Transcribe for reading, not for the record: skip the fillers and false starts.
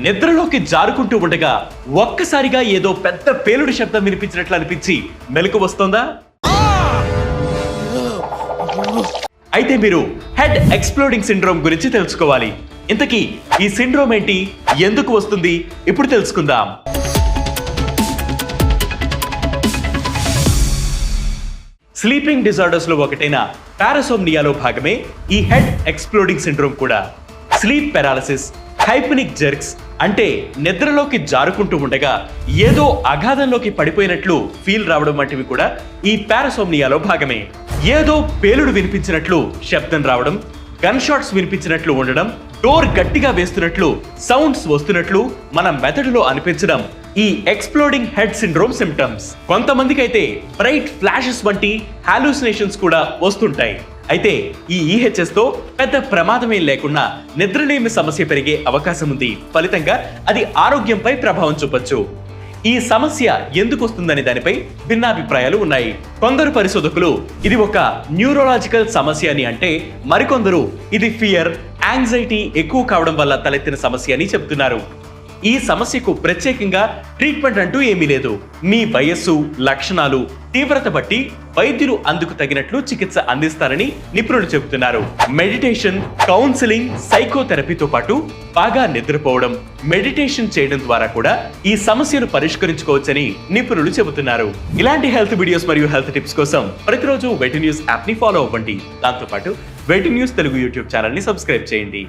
నిద్రలోకి జారుకుంటూ ఉండగా ఒక్కసారిగా ఏదో పెద్ద పేలుడు శబ్దం వినిపించినట్లు అనిపించి మెలకు వస్తోందా? అయితే మీరు హెడ్ ఎక్స్ప్లోడింగ్ సిండ్రోమ్ గురించి తెలుసుకోవాలి. ఇంతకీ ఈ సిండ్రోమ్ ఏంటి, ఎందుకు వస్తుంది, ఇప్పుడు తెలుసుకుందాం. స్లీపింగ్ డిజార్డర్స్ లో ఒకటైన పారాసోమ్నియాలో భాగమే ఈ హెడ్ ఎక్స్ప్లోడింగ్ సిండ్రోమ్ కూడా. స్లీప్ పారాలిసిస్, హైపనిక్ జెర్క్స్ అంటే నిద్రలోకి జారుకుంటూ ఉండగా ఏదో అగాధంలోకి పడిపోయినట్లు ఫీల్ రావడం వంటివి కూడా ఈ పారాసోమ్నియాలో భాగమే. ఏదో పేలుడు వినిపించినట్లు శబ్దం రావడం, గన్ షాట్స్ వినిపించినట్లు ఉండడం, డోర్ గట్టిగా వేస్తున్నట్లు సౌండ్స్ వస్తున్నట్లు మన మెదడులో అనిపించడం ఈ ఎక్స్ప్లోడింగ్ హెడ్ సిండ్రోమ్ సిమ్టమ్స్. కొంతమందికి అయితే బ్రైట్ ఫ్లాషెస్ వంటి హాలూసినేషన్స్ కూడా వస్తుంటాయి. అయితే ఈ ఈహెచ్ఎస్ తో పెద్ద ప్రమాదమేం లేకుండా నిద్రలేమి సమస్య పెరిగే అవకాశం ఉంది. ఫలితంగా అది ఆరోగ్యంపై ప్రభావం చూపొచ్చు. ఈ సమస్య ఎందుకు వస్తుందనే దానిపై భిన్నాభిప్రాయాలు ఉన్నాయి. కొందరు పరిశోధకులు ఇది ఒక న్యూరోలాజికల్ సమస్య అని అంటే, మరికొందరు ఇది ఫియర్, యాంగ్జైటీ ఎక్కువ కావడం వల్ల తలెత్తిన సమస్య అని చెబుతున్నారు. ఈ సమస్యకు ప్రత్యేకంగా ట్రీట్మెంట్ అంటూ ఏమీ లేదు. మీ వయస్సు, లక్షణాలు, తీవ్రత బట్టి వైద్యులు అందుకు తగినట్లు చికిత్స అందిస్తారని నిపుణులు చెబుతున్నారు. మెడిటేషన్, కౌన్సిలింగ్, సైకోథెరపీతో పాటు బాగా నిద్రపోవడం, మెడిటేషన్ చేయడం ద్వారా కూడా ఈ సమస్యను పరిష్కరించుకోవచ్చని నిపుణులు చెబుతున్నారు. ఇలాంటి హెల్త్ వీడియోస్ మరియు హెల్త్ టిప్స్ కోసం ప్రతిరోజు వెట్ న్యూస్ యాప్ ని ఫాలో అవ్వండి. దాంతోపాటు వెట్ న్యూస్ తెలుగు యూట్యూబ్ ఛానల్ ని సబ్స్క్రైబ్ చేయండి.